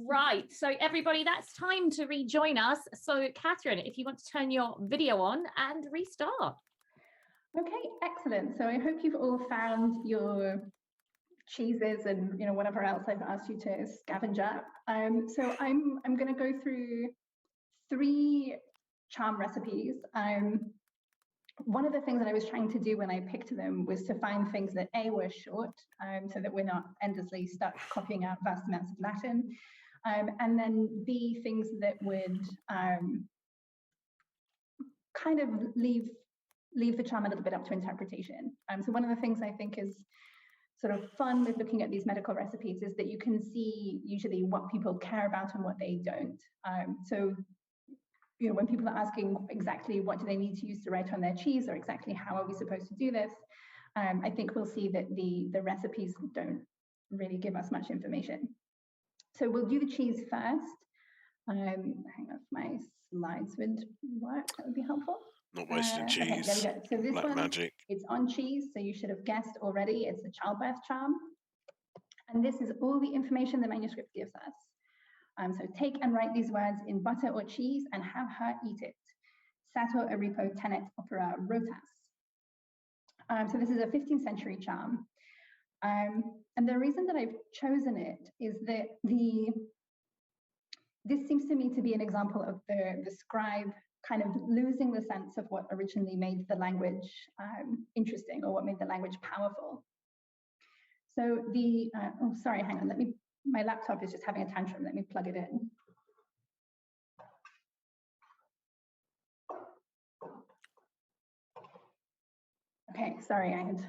Right, so everybody, that's time to rejoin us. So Catherine, if you want to turn your video on and restart. Okay, excellent. So I hope you've all found your cheeses and whatever else I've asked you to scavenge up. So I'm going to go through 3 charm recipes. One of the things that I was trying to do when I picked them was to find things that A, were short, so that we're not endlessly stuck copying out vast amounts of Latin, and then B, things that would kind of leave the charm a little bit up to interpretation. So one of the things I think is sort of fun with looking at these medical recipes is that you can see usually what people care about and what they don't. So when people are asking exactly what do they need to use to write on their cheese, or exactly how are we supposed to do this, I think we'll see that the recipes don't really give us much information. So we'll do the cheese first. Hang on, if my slides would work, that would be helpful. Not wasting cheese. Okay, there we go. So this Black one, magic. It's on cheese, so you should have guessed already, it's a childbirth charm. And this is all the information the manuscript gives us. So take and write these words in butter or cheese and have her eat it. Sator Eripo tenet opera rotas. So this is a 15th century charm. And the reason that I've chosen it is that this seems to me to be an example of the scribe kind of losing the sense of what originally made the language interesting, or what made the language powerful. So oh, sorry, hang on, my laptop is just having a tantrum, let me plug it in. Okay, sorry, I had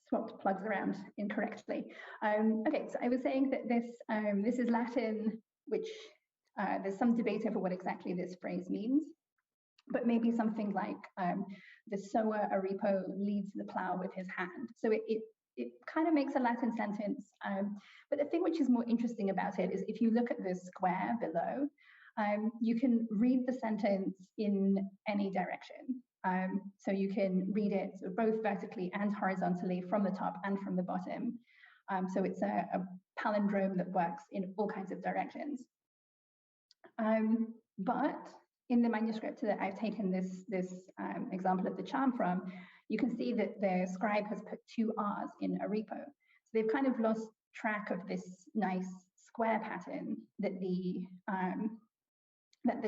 swapped plugs around incorrectly. Okay, so I was saying that this is Latin, which there's some debate over what exactly this phrase means, but maybe something like the sower Eripo leads the plow with his hand. So it kind of makes a Latin sentence, but the thing which is more interesting about it is if you look at the square below, you can read the sentence in any direction. So you can read it both vertically and horizontally, from the top and from the bottom. So it's a palindrome that works in all kinds of directions. But in the manuscript that I've taken this example of the charm from, you can see that the scribe has put 2 R's in Eripo. So they've kind of lost track of this nice square pattern that the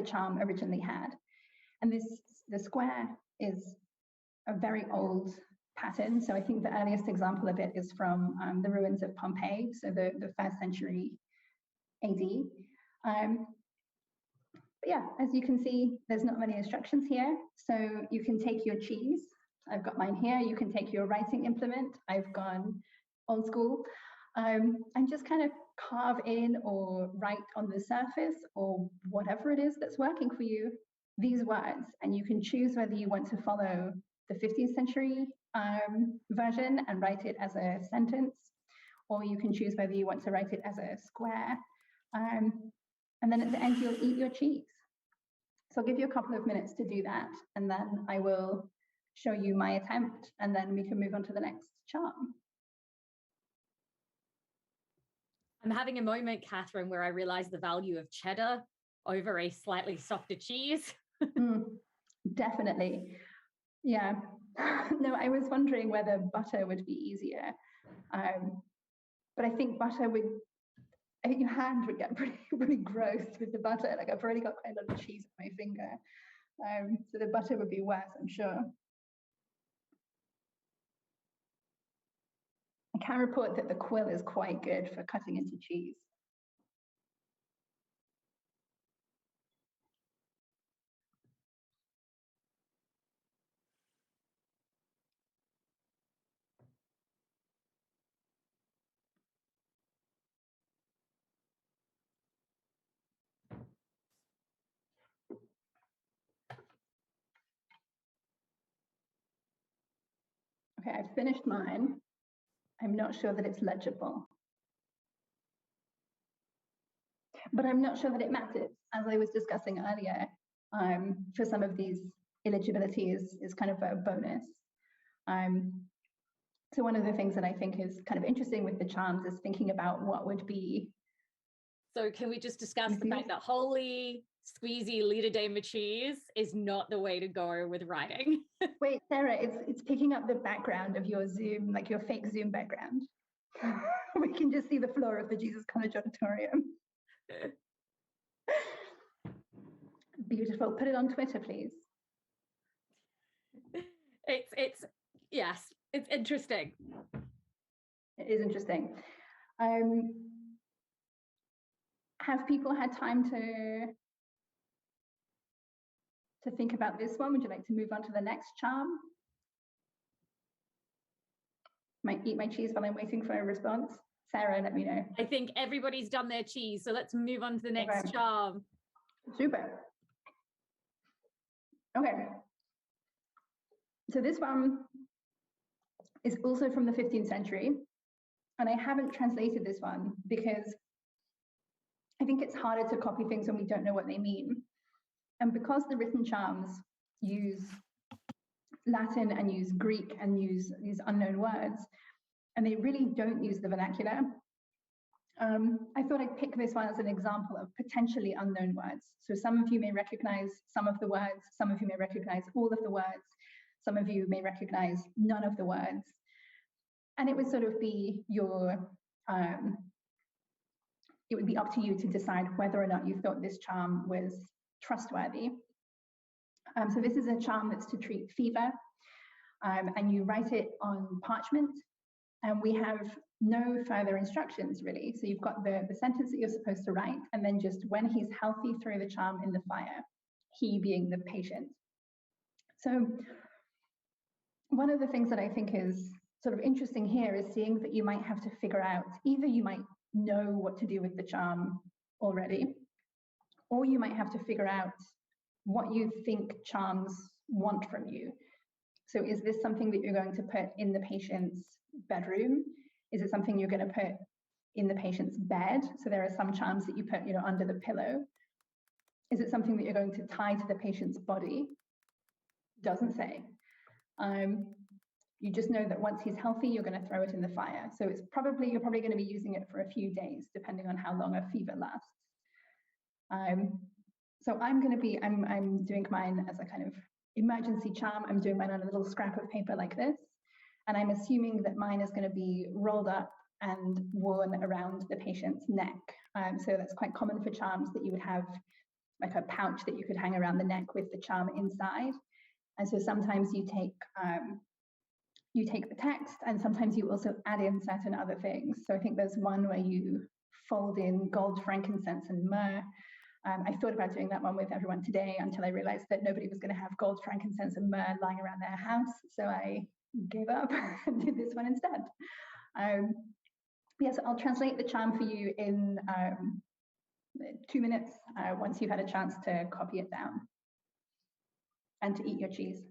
charm originally had. And the square is a very old pattern. So I think the earliest example of it is from the ruins of Pompeii, so the 1st century AD. But yeah, as you can see, there's not many instructions here. So you can take your cheese. I've got mine here. You can take your writing implement. I've gone old school. And just kind of carve in or write on the surface, or whatever it is that's working for you, these words. And you can choose whether you want to follow the 15th century version and write it as a sentence, or you can choose whether you want to write it as a square. And then at the end, you'll eat your cheese. So I'll give you a couple of minutes to do that, and then I will show you my attempt, and then we can move on to the next charm. I'm having a moment, Catherine, where I realize the value of cheddar over a slightly softer cheese. Definitely. Yeah. No, I was wondering whether butter would be easier. But I think your hand would get pretty gross with the butter. Like, I've already got quite a lot of cheese on my finger. So the butter would be worse, I'm sure. I can report that the quill is quite good for cutting into cheese. Okay, I've finished mine. I'm not sure that it's legible. But I'm not sure that it matters. As I was discussing earlier, for some of these, illegibility is kind of a bonus. So one of the things that I think is kind of interesting with the charms is thinking about what would be. So can we just discuss the fact that holy squeezy Lita Day Machis is not the way to go with writing? Wait, Sarah, it's picking up the background of your Zoom, like your fake Zoom background. We can just see the floor of the Jesus College Auditorium. Beautiful. Put it on Twitter, please. It's yes, it's interesting. It is interesting. Have people had time to think about this one? Would you like to move on to the next charm? Might eat my cheese while I'm waiting for a response. Sarah, let me know. I think everybody's done their cheese, so let's move on to the next charm. Super. Okay. So this one is also from the 15th century, and I haven't translated this one because I think it's harder to copy things when we don't know what they mean. And because the written charms use Latin and use Greek and use these unknown words, and they really don't use the vernacular, I thought I'd pick this one as an example of potentially unknown words. So some of you may recognize some of the words, some of you may recognize all of the words, some of you may recognize none of the words. And it would sort of be your, it would be up to you to decide whether or not you thought this charm was trustworthy. So this is a charm that's to treat fever, and you write it on parchment, and we have no further instructions really. So you've got the sentence that you're supposed to write, and then just when he's healthy, throw the charm in the fire, he being the patient. So one of the things that I think is sort of interesting here is seeing that you might have to figure out, either you might know what to do with the charm already, or you might have to figure out what you think charms want from you. So is this something that you're going to put in the patient's bedroom? Is it something you're going to put in the patient's bed? So there are some charms that you put, under the pillow. Is it something that you're going to tie to the patient's body? Doesn't say. You just know that once he's healthy, you're going to throw it in the fire. So you're probably going to be using it for a few days, depending on how long a fever lasts. So I'm doing mine as a kind of emergency charm. I'm doing mine on a little scrap of paper like this. And I'm assuming that mine is going to be rolled up and worn around the patient's neck. So that's quite common for charms, that you would have like a pouch that you could hang around the neck with the charm inside. And so sometimes you take the text, and sometimes you also add in certain other things. So I think there's one where you fold in gold, frankincense, and myrrh. I thought about doing that one with everyone today until I realized that nobody was going to have gold, frankincense, and myrrh lying around their house. So I gave up and did this one instead. Yes, I'll translate the charm for you in 2 minutes once you've had a chance to copy it down and to eat your cheese.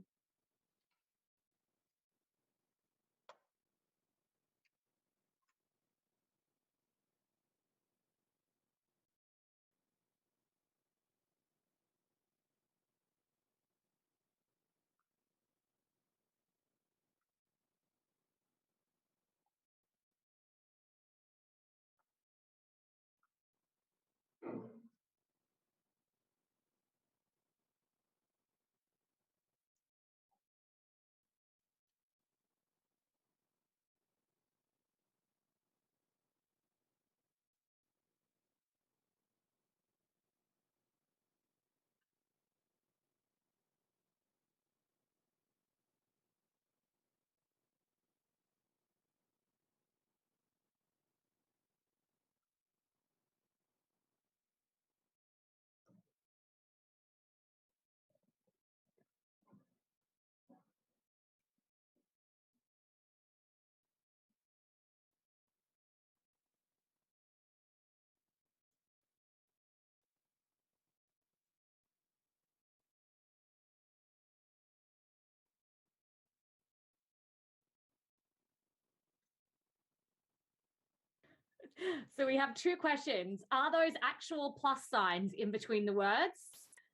So we have 2 questions. Are those actual plus signs in between the words?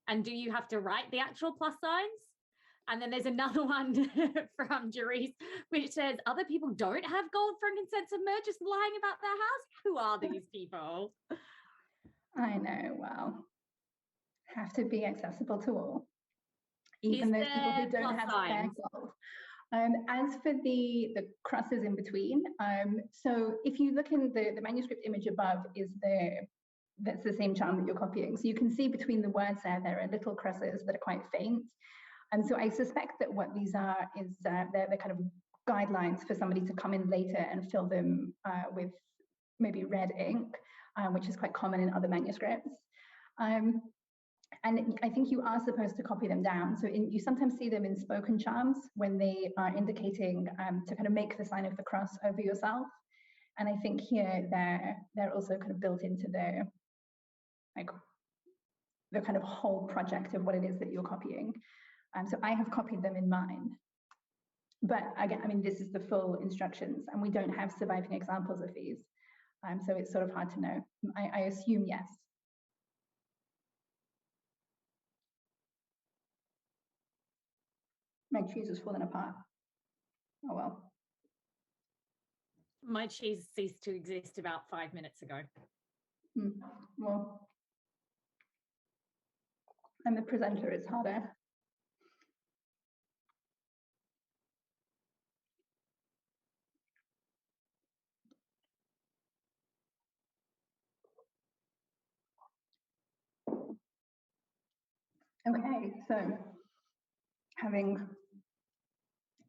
And do you have to write the actual plus signs? And then there's another one from Jerice, which says, other people don't have gold, frankincense, and myrrh just lying about their house. Who are these people? I know, well, have to be accessible to all. Even those people who don't have spare gold. As for the crosses in between, so if you look in the manuscript image above that's the same charm that you're copying. So you can see between the words there are little crosses that are quite faint. And so I suspect that what these are is they're kind of guidelines for somebody to come in later and fill them with maybe red ink, which is quite common in other manuscripts. And I think you are supposed to copy them down. So you sometimes see them in spoken charms when they are indicating to kind of make the sign of the cross over yourself. And I think here they're also kind of built into the kind of whole project of what it is that you're copying. So I have copied them in mine. But again, I mean, this is the full instructions, and we don't have surviving examples of these. So it's sort of hard to know. I assume yes. My cheese has fallen apart. Oh well. My cheese ceased to exist about 5 minutes ago. Well, and the presenter is harder. Okay, so having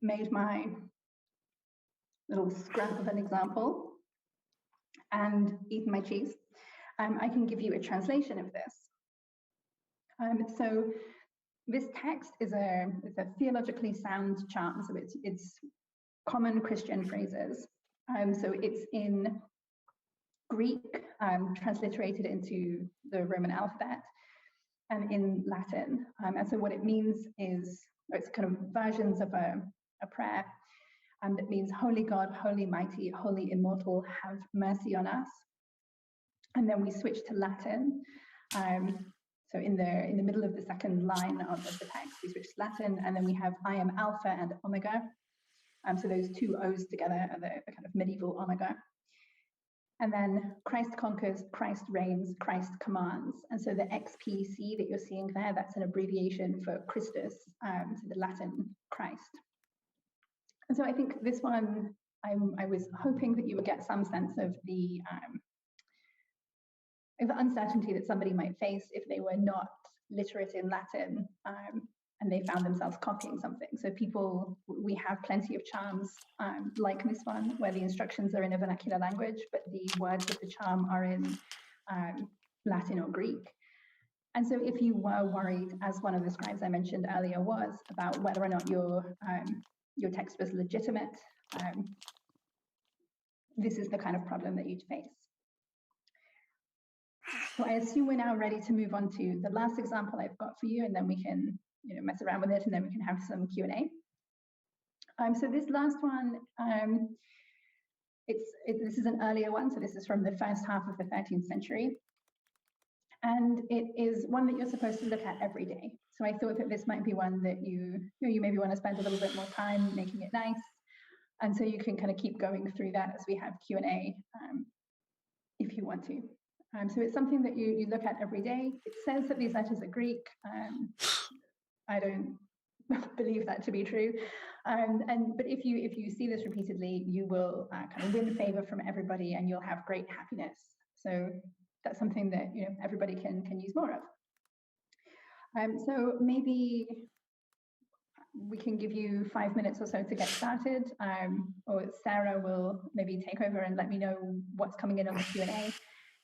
made my little scrap of an example and eaten my cheese, I can give you a translation of this. So this text is a theologically sound charm, so it's common Christian phrases. So it's in Greek, transliterated into the Roman alphabet, and in Latin. And so what it means is, it's kind of versions of a prayer that means, Holy God, Holy Mighty, Holy Immortal, have mercy on us. And then we switch to Latin. So in the middle of the second line of the text, we switch to Latin, and then we have I am Alpha and Omega. So those two O's together are the kind of medieval Omega. And then Christ conquers, Christ reigns, Christ commands. And so the XPC that you're seeing there, that's an abbreviation for Christus, so the Latin Christ. And so I think this one, I was hoping that you would get some sense of the uncertainty that somebody might face if they were not literate in Latin and they found themselves copying something. So we have plenty of charms like this one, where the instructions are in a vernacular language, but the words of the charm are in Latin or Greek. And so if you were worried, as one of the scribes I mentioned earlier was, about whether or not your text was legitimate, this is the kind of problem that you'd face. So I assume we're now ready to move on to the last example I've got for you, and then we can mess around with it, and then we can have some Q&A. So this last one, this is an earlier one, so this is from the first half of the 13th century. And it is one that you're supposed to look at every day. So I thought that this might be one that you maybe want to spend a little bit more time making it nice. And so you can kind of keep going through that as we have Q&A if you want to. So it's something that you look at every day. It says that these letters are Greek. I don't believe that to be true. But if you see this repeatedly, you will kind of win favor from everybody, and you'll have great happiness. So that's something that everybody can use more of. So maybe we can give you 5 minutes or so to get started, or Sarah will maybe take over and let me know what's coming in on the Q&A.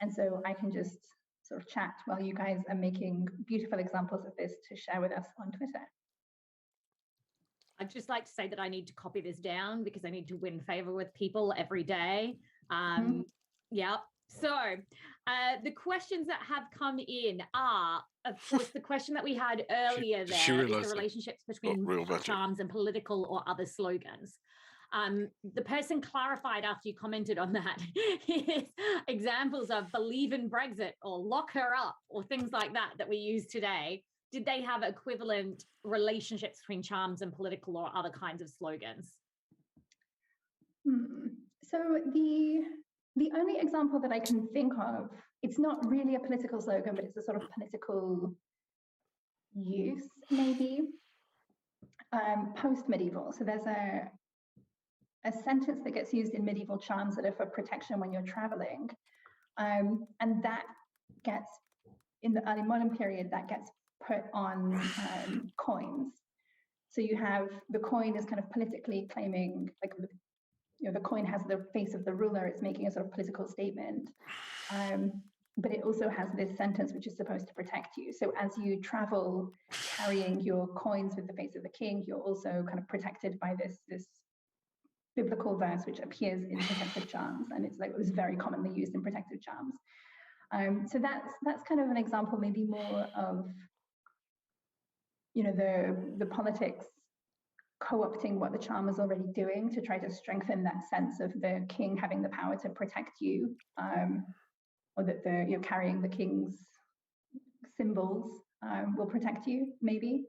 And so I can just sort of chat while you guys are making beautiful examples of this to share with us on Twitter. I'd just like to say that I need to copy this down because I need to win favor with people every day. Yeah. So the questions that have come in are, of course, the question that we had earlier there is the relationships between charms and political or other slogans. The person clarified after you commented on that is examples of believe in Brexit or lock her up or things like that we use today. did they have equivalent relationships between charms and political or other kinds of slogans? So the only example that I can think of, it's not really a political slogan, but it's a sort of political use, maybe, post-medieval. So there's a sentence that gets used in medieval charms that are for protection when you're traveling. And that gets, in the early modern period, that gets put on coins. So you have the coin is kind of politically claiming, like, the coin has the face of the ruler, it's making a sort of political statement. But it also has this sentence which is supposed to protect you. So as you travel carrying your coins with the face of the king, you're also kind of protected by this biblical verse which appears in protective charms, and it's like it was very commonly used in protective charms. So that's kind of an example, maybe more of, you know, the politics co-opting what the charm is already doing to try to strengthen that sense of the king having the power to protect you, or that you're carrying the king's symbols will protect you, maybe.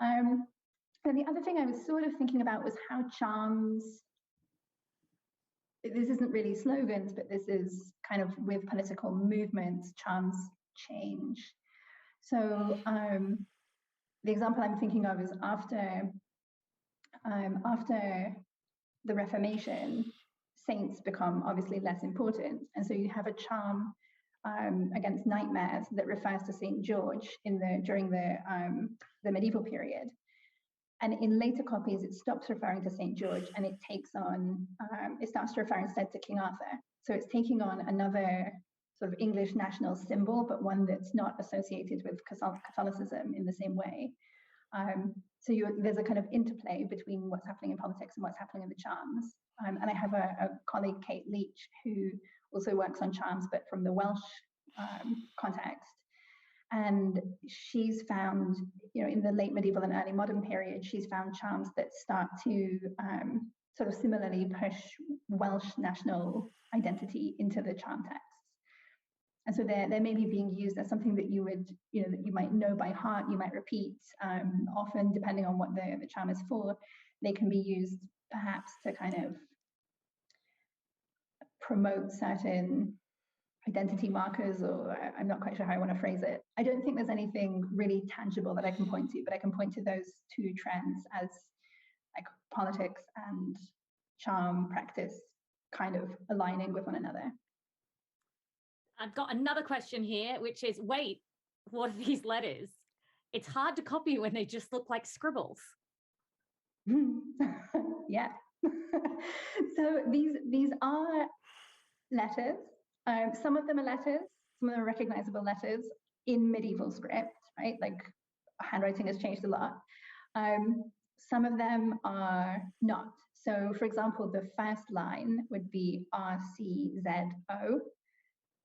And the other thing I was sort of thinking about was how charms, this isn't really slogans, but this is kind of with political movements, charms change. So the example I'm thinking of is after the Reformation, saints become obviously less important. And so you have a charm against nightmares that refers to St. George during the medieval period. And in later copies, it stops referring to St. George and it takes on, it starts to refer instead to King Arthur. So it's taking on another sort of English national symbol, but one that's not associated with Catholicism in the same way. So there's a kind of interplay between what's happening in politics and what's happening in the charms. And I have a colleague, Kate Leach, who also works on charms, but from the Welsh context. And she's found, you know, in the late medieval and early modern period, she's found charms that start to sort of similarly push Welsh national identity into the charm texts. And so they're maybe being used as something that you would, you know, that you might know by heart, you might repeat. Often, depending on what the charm is for, they can be used perhaps to kind of promote certain identity markers, or I'm not quite sure how I want to phrase it. I don't think there's anything really tangible that I can point to, but I can point to those two trends as like politics and charm practice kind of aligning with one another. I've got another question here, which is, wait, what are these letters? It's hard to copy when they just look like scribbles. Yeah. So these are letters. Some of them are letters, some of them are recognizable letters in medieval script, right? Like handwriting has changed a lot. Some of them are not. So for example, the first line would be RCZO,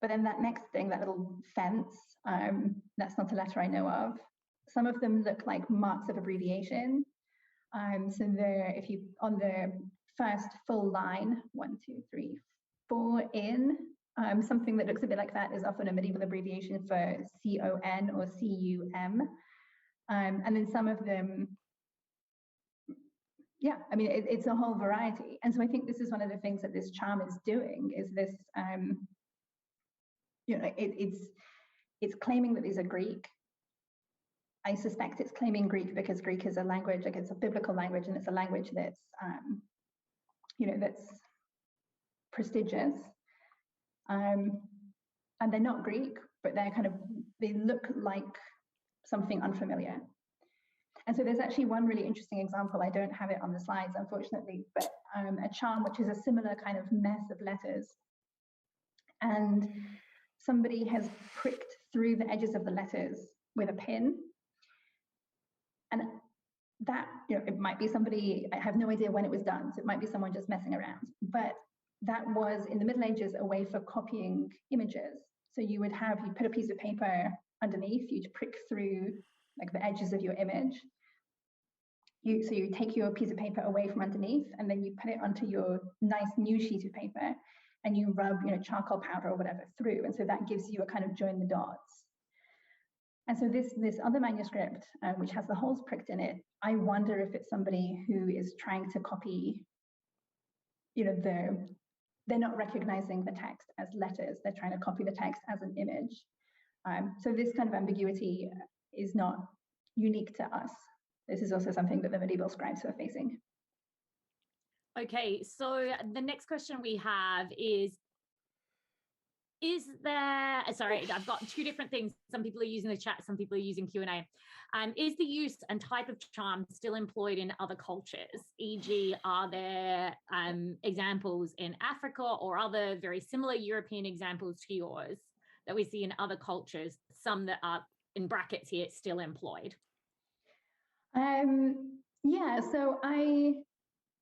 but then that next thing, that little fence, that's not a letter I know of. Some of them look like marks of abbreviation. So if you, on the first full line, 1, 2, 3, 4 in, something that looks a bit like that is often a medieval abbreviation for CON or CUM. And then some of them, yeah, I mean, it's a whole variety. And so I think this is one of the things that this charm is doing, is this, you know, it's claiming that these are Greek. I suspect it's claiming Greek because Greek is a language, like it's a biblical language, and it's a language that's, you know, that's prestigious. And they're not Greek, but they look like something unfamiliar. And so there's actually one really interesting example. I don't have it on the slides, unfortunately, but a charm which is a similar kind of mess of letters. And somebody has pricked through the edges of the letters with a pin. And that, you know, it might be somebody, I have no idea when it was done, so it might be someone just messing around. But that was, in the Middle Ages, a way for copying images. So you put a piece of paper underneath, you'd prick through like the edges of your image. So you take your piece of paper away from underneath, and then you put it onto your nice new sheet of paper, and you rub, you know, charcoal powder or whatever through. And so that gives you a kind of join the dots. And so this other manuscript, which has the holes pricked in it, I wonder if it's somebody who is trying to copy, they're not recognizing the text as letters, they're trying to copy the text as an image. So this kind of ambiguity is not unique to us. This is also something that the medieval scribes were facing. Okay, so the next question we have is there, sorry, I've got two different things. Some people are using the chat, some people are using Q&A. Is the use and type of charm still employed in other cultures? E.g., are there examples in Africa or other very similar European examples to yours that we see in other cultures, some that are, in brackets here, still employed? Yeah, so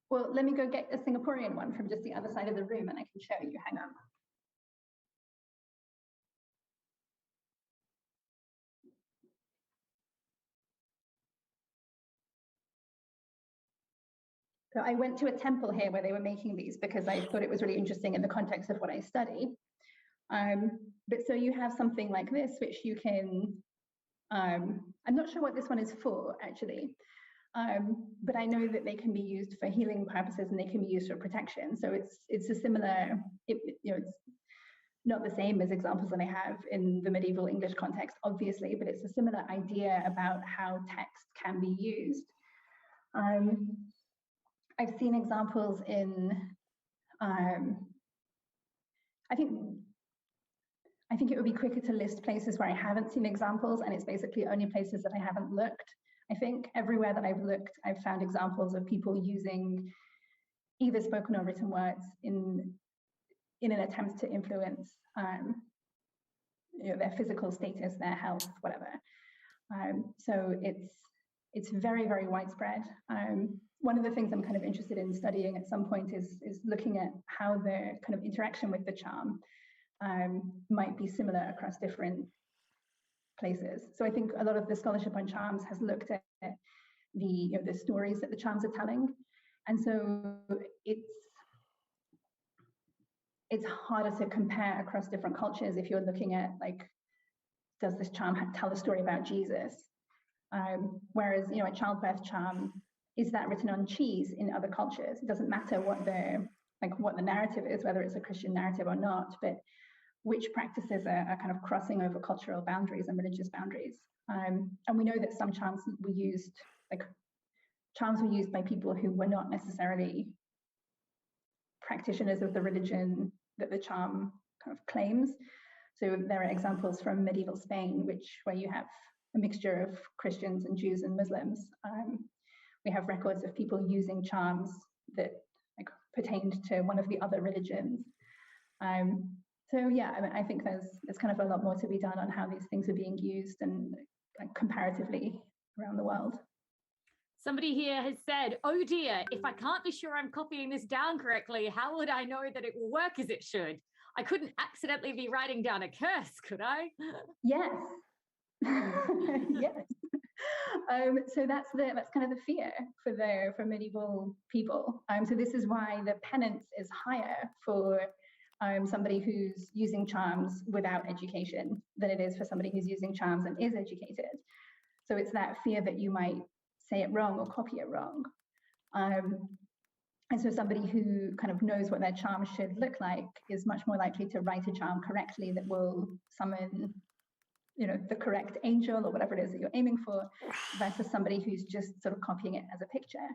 well, let me go get a Singaporean one from just the other side of the room and I can show you, hang on. So I went to a temple here where they were making these because I thought it was really interesting in the context of what I study. But so you have something like this, which you can, I'm not sure what this one is for actually, but I know that they can be used for healing purposes and they can be used for protection. So it's a similar, it's not the same as examples that I have in the medieval English context, obviously, but it's a similar idea about how text can be used. I've seen examples in, I think it would be quicker to list places where I haven't seen examples, and it's basically only places that I haven't looked. I think everywhere that I've looked, I've found examples of people using either spoken or written words in an attempt to influence their physical status, their health, whatever. So it's very, very widespread. One of the things I'm kind of interested in studying at some point is looking at how the kind of interaction with the charm might be similar across different places. So I think a lot of the scholarship on charms has looked at the stories that the charms are telling, and so it's harder to compare across different cultures if you're looking at, like, does this charm tell a story about Jesus? Whereas, a childbirth charm, is that written on cheese in other cultures? It doesn't matter what the narrative is, whether it's a Christian narrative or not, but which practices are kind of crossing over cultural boundaries and religious boundaries. And we know that some charms were used by people who were not necessarily practitioners of the religion that the charm kind of claims. So there are examples from medieval Spain, where you have a mixture of Christians and Jews and Muslims. We have records of people using charms that pertained to one of the other religions. So yeah, I think there's kind of a lot more to be done on how these things are being used and comparatively around the world. Somebody here has said, oh dear, if I can't be sure I'm copying this down correctly, how would I know that it will work as it should? I couldn't accidentally be writing down a curse, could I? Yes. Yes. So that's kind of the fear for medieval people. So this is why the penance is higher for somebody who's using charms without education than it is for somebody who's using charms and is educated. So it's that fear that you might say it wrong or copy it wrong. And so somebody who kind of knows what their charm should look like is much more likely to write a charm correctly that will summon, the correct angel or whatever it is that you're aiming for, versus somebody who's just sort of copying it as a picture.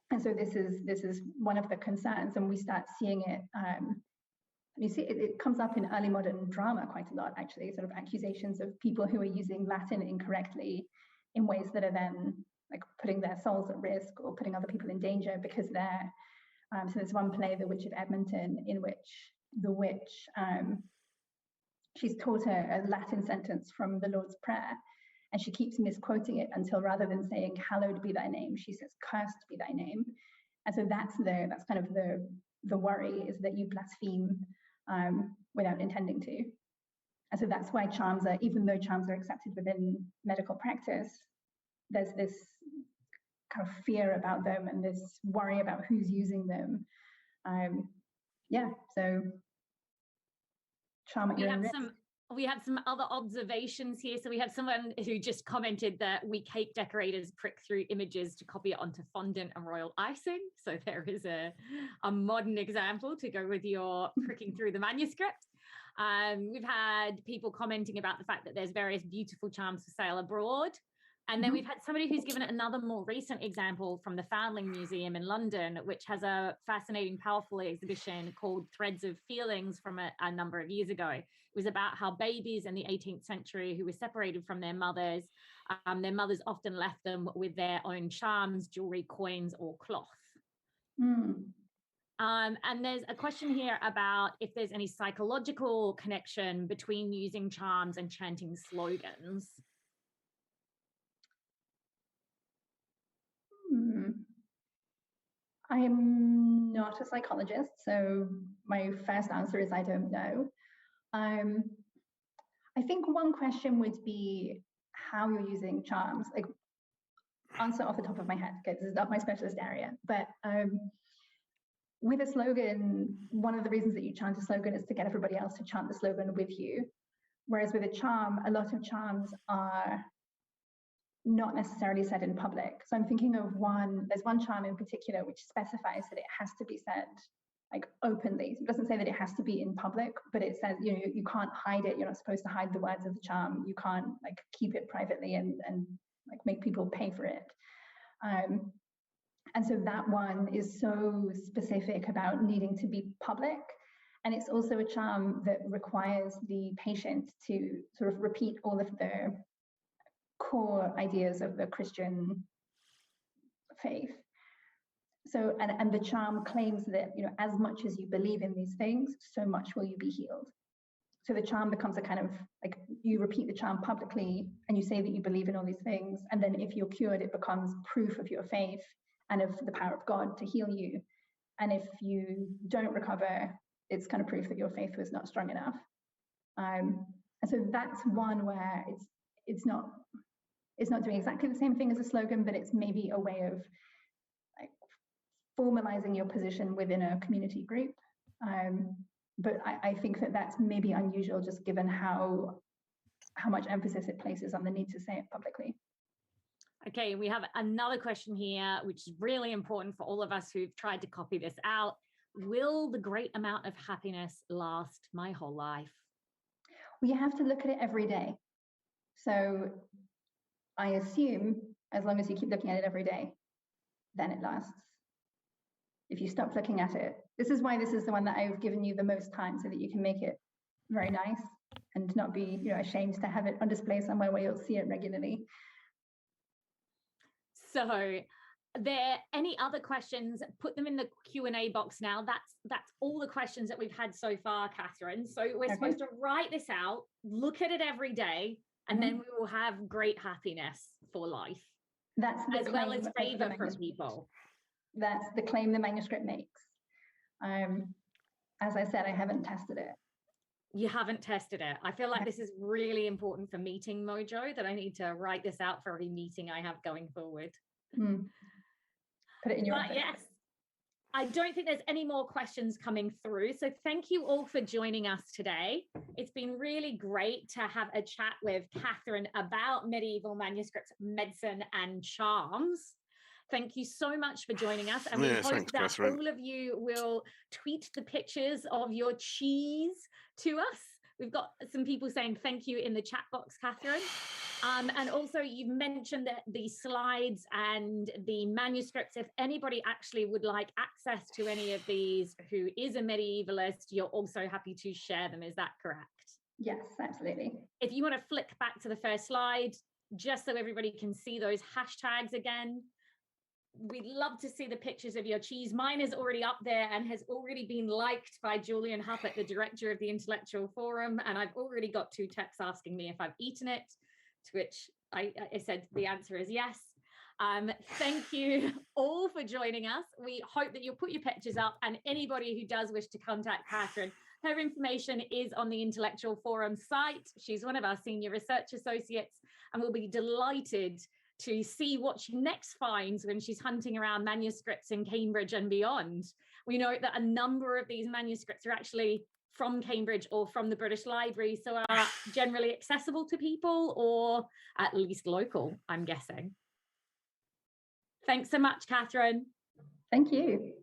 And so this is one of the concerns, and we start seeing it. You see, it comes up in early modern drama quite a lot, actually, sort of accusations of people who are using Latin incorrectly in ways that are then putting their souls at risk or putting other people in danger because they're. So there's one play, The Witch of Edmonton, in which the witch, she's taught a Latin sentence from the Lord's Prayer, and she keeps misquoting it until rather than saying "hallowed be thy name," she says "cursed be thy name." And so that's kind of the worry, is that you blaspheme without intending to. And so that's why charms are, even though charms are accepted within medical practice, there's this kind of fear about them and this worry about who's using them. Yeah, so charm at your own risk. We have some other observations here. So we have someone who just commented that we cake decorators prick through images to copy it onto fondant and royal icing. So there is a modern example to go with your pricking through the manuscript. We've had people commenting about the fact that there's various beautiful charms for sale abroad. And then we've had somebody who's given another more recent example from the Foundling Museum in London, which has a fascinating, powerful exhibition called Threads of Feelings from a number of years ago. It was about how babies in the 18th century who were separated from their mothers often left them with their own charms, jewelry, coins, or cloth. And there's a question here about if there's any psychological connection between using charms and chanting slogans. I'm not a psychologist, so my first answer is I don't know. I think one question would be how you're using charms. Like, answer off the top of my head, because this is not my specialist area. But with a slogan, one of the reasons that you chant a slogan is to get everybody else to chant the slogan with you. Whereas with a charm, a lot of charms are not necessarily said in public. So I'm thinking of there's one charm in particular which specifies that it has to be said like openly. So it doesn't say that it has to be in public, but it says, you know, you can't hide it. You're not supposed to hide the words of the charm. You can't like keep it privately and like make people pay for it. And so that one is so specific about needing to be public. And it's also a charm that requires the patient to sort of repeat all of the core ideas of the Christian faith. So, and the charm claims that, you know, as much as you believe in these things, so much will you be healed. So the charm becomes a kind of like, you repeat the charm publicly and you say that you believe in all these things. And then if you're cured, it becomes proof of your faith and of the power of God to heal you. And if you don't recover, it's kind of proof that your faith was not strong enough. And so that's one where it's not doing exactly the same thing as a slogan, but it's maybe a way of like formalizing your position within a community group. But I think that that's maybe unusual, just given how much emphasis it places on the need to say it publicly. Okay, we have another question here, which is really important for all of us who've tried to copy this out. Will the great amount of happiness last my whole life? Well, you have to look at it every day. So I assume as long as you keep looking at it every day, then it lasts. If you stop looking at it, this is why this is the one that I've given you the most time, so that you can make it very nice and not be, you know, ashamed to have it on display somewhere where you'll see it regularly. So there any other questions? Put them in the Q&A box now. That's all the questions that we've had so far, Catherine. So we're supposed to write this out, look at it every day, and then we will have great happiness for life. That's the as well as favor from people. That's the claim the manuscript makes. As I said, I haven't tested it. You haven't tested it. I feel like this is really important for Meeting Mojo, that I need to write this out for every meeting I have going forward. Put it in your office. Yes, I don't think there's any more questions coming through. So thank you all for joining us today. It's been really great to have a chat with Catherine about medieval manuscripts, medicine and charms. Thank you so much for joining us. And we hope that Catherine, all of you will tweet the pictures of your cheese to us. We've got some people saying thank you in the chat box, Catherine. And also you've mentioned that the slides and the manuscripts, if anybody actually would like access to any of these who is a medievalist, you're also happy to share them. Is that correct? Yes, absolutely. If you want to flick back to the first slide, just so everybody can see those hashtags again. We'd love to see the pictures of your cheese. Mine is already up there and has already been liked by Julian Huppert, the director of the Intellectual Forum. And I've already got 2 texts asking me if I've eaten it, to which I said the answer is yes. Thank you all for joining us. We hope that you'll put your pictures up, and anybody who does wish to contact Catherine, her information is on the Intellectual Forum site. She's one of our senior research associates, and we'll be delighted to see what she next finds when she's hunting around manuscripts in Cambridge and beyond. We know that a number of these manuscripts are actually from Cambridge or from the British Library, so are generally accessible to people, or at least local, I'm guessing. Thanks so much, Catherine. Thank you.